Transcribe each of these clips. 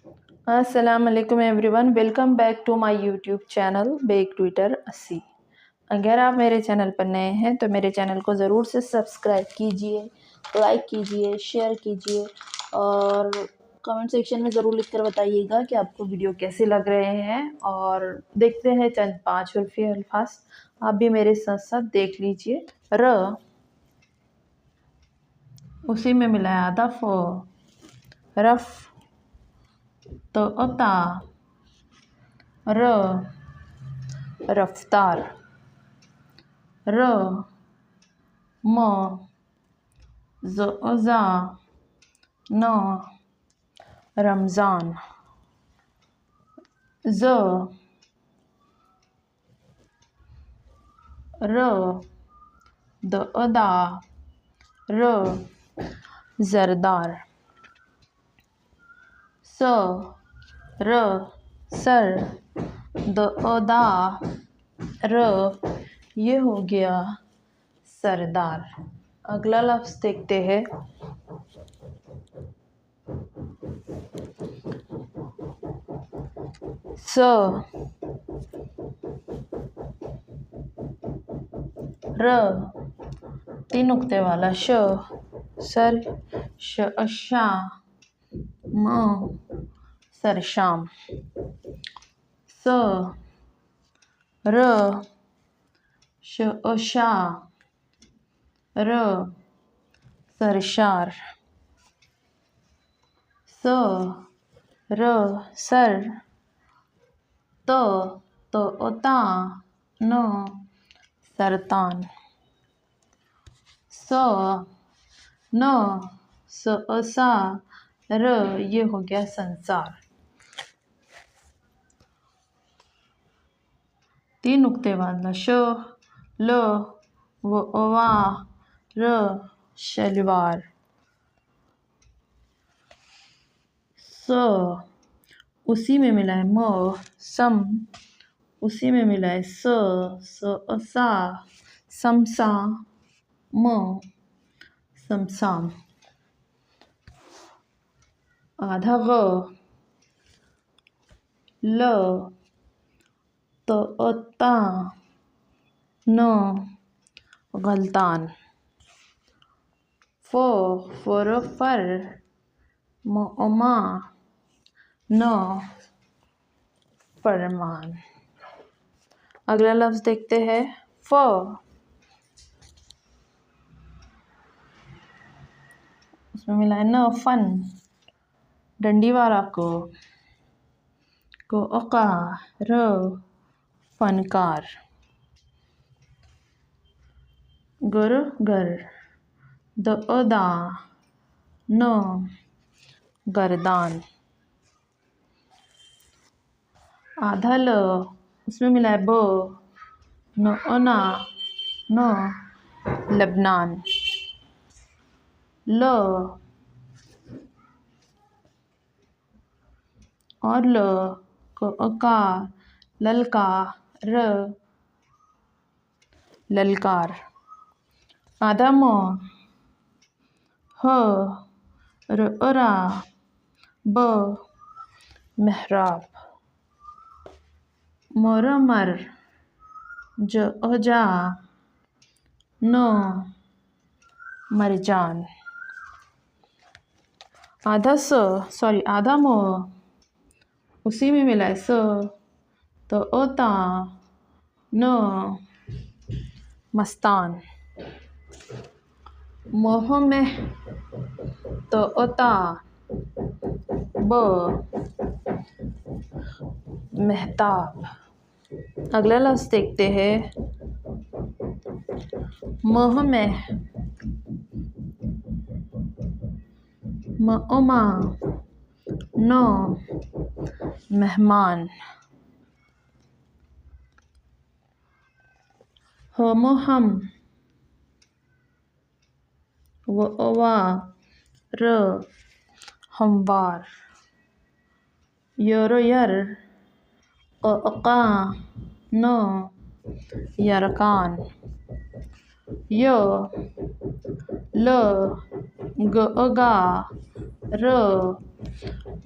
अस्सलाम वालेकुम everyone, welcome back to my YouTube channel bake Twitter 80। अगर आप मेरे चैनल पर नए हैं तो मेरे चैनल को ज़रूर से सब्सक्राइब कीजिए, लाइक कीजिए, शेयर कीजिए और कमेंट सेक्शन में ज़रूर लिखकर बताइएगा कि आपको वीडियो कैसे लग रहे हैं। और देखते हैं चंद 5 उर्फ़ी अल्फाज, आप भी मेरे साथ साथ देख लीजिए। र, उसी में मिला है आधा फ, रफ, तो अता, र, रफ्तार, र, म, ज़ा, न, रमज़ान, ज़, र, दा, र, ज़रदार, स, र, सर, दा, र, ये हो गया सरदार। अगला लफ्ज़ देखते हैं। स, र, 3 नुक्ते वाला श, सर, शा, म, सरशाम, स, र, शा, र, सरशार, स, र, सर, ता, न, सरतान, स, न, सा, र, ये हो गया संसार। 3 नुक्ते वाला श, ल, वा, र, शलवार, स, उसी में मिला है म, सम, उसी में मिला है सा, समसा, म, समसाम, आधा ग, ल, ता, न, गलतान, फर, मा, न, फरमान। अगला लफ्ज़ देखते हैं। फ, उसमें मिला है न, फन, डंडी वाला को अका, र, फनकार, गर, दा, न, गर्दान, आधा ल, उसमें मिला है ब, न, लबनान, ल, और ल को अका, ललका, र, ललकार, आधा म, ह, रा, ब, मेहराब, मर, जा, न, मरजान, आधा म, उसी में मिला है स, तो ओता, न, मस्तान, मोह में, तो ओता, ब, मेहताब। अगला लफ्ज़ देखते हैं। मोह में, मा, न, मेहमान, हम, वा, र, हमवार, यर, अका, न, यरकान, य ल गा र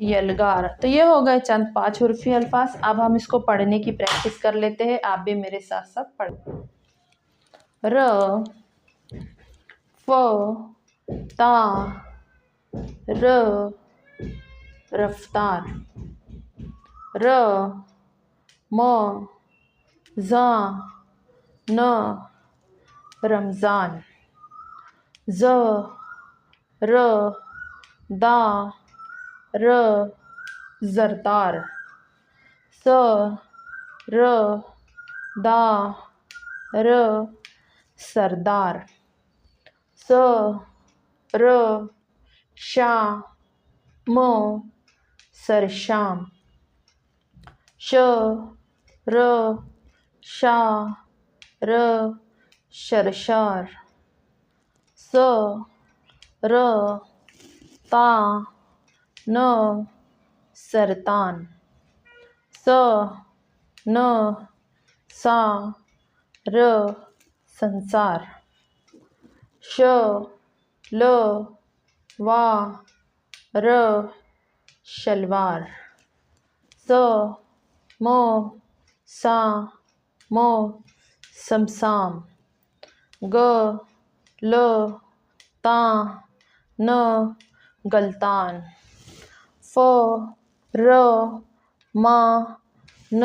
यलगार। तो ये हो गए चंद 5 हुर्फी अल्फाज। अब हम इसको पढ़ने की प्रैक्टिस कर लेते हैं। आप भी मेरे साथ साथ पढ़। र फ ता र रफ्तार। र म ज़ा न रमज़ान। ज़ र दा र ज़रदार। स र दा र सरदार। स र शा म सरशाम। श र शा र शरशार। स र ता न सरतान। स न सा र संसार। श ल वा र शलवार। स म सा म समसाम। ग ल ता न गलतान। फ र मा न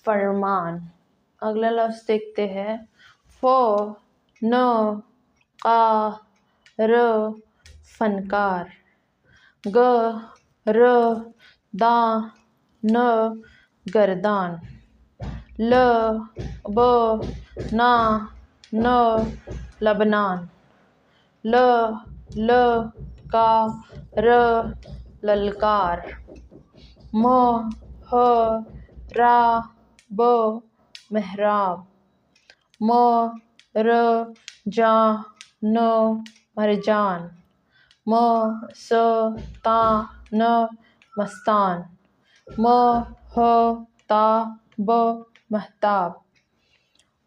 फरमान। अगला लफ्ज़ देखते हैं। फ न का र फनकार। ग र दा न गर्दान। ल ब ना न लबनान। ल ल का र ललकार। म ह रा ब मेहराब। म र जा न मरजान। म स ता न मस्तान। म ह ता ब महताब।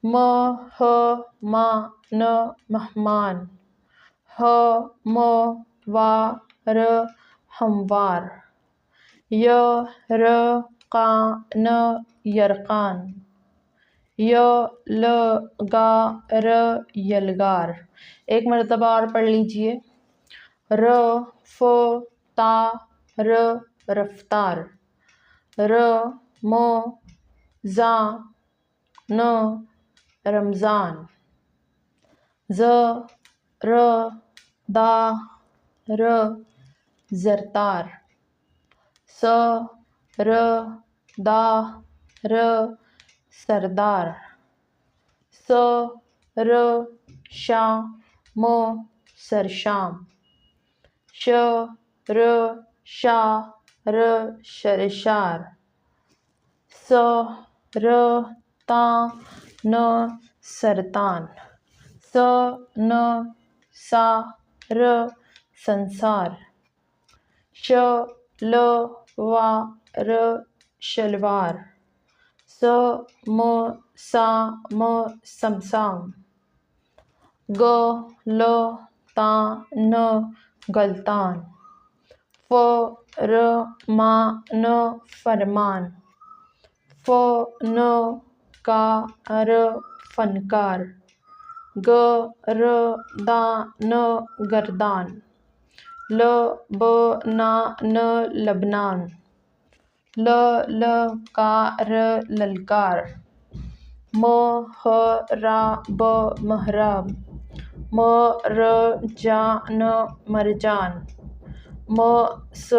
म ह मा न मेहमान। ह म वा र हमवार। य र का न यरकान। य ल गा र यलगार। एक मरतबा और पढ़ लीजिए। र फ ता र रफ्तार। र म ज़ा न रमज़ान। ज़ र दा र ज़रतार। स र दा र सरदार। स र शा म सरशाम। श र शा र शरशार। स र ता न सरतान। स न सा र संसार। श ल वा र शलवार। स म सा म समसाम। ग ल ता न गलतान। फ र मा न फरमान। फ न का र फनकार। ग र दा न गर्दान। ल ब ना न लबनान। ल ल का र ललकार। म ह रा ब महराब। म र जा न मरजान। म स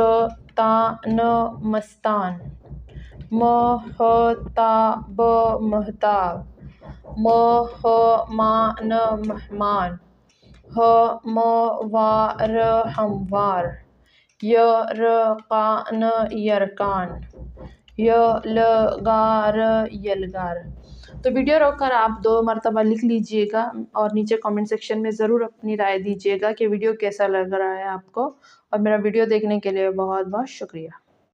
ता न मस्तान। म ह ता ब महताब। म ह मा न मेहमान। ह म वा र हमवार। य र का न यरकान। य ल गा र यलगार। तो वीडियो रोककर आप 2 मरतबा लिख लीजिएगा और नीचे कमेंट सेक्शन में ज़रूर अपनी राय दीजिएगा कि वीडियो कैसा लग रहा है आपको। और मेरा वीडियो देखने के लिए बहुत बहुत शुक्रिया।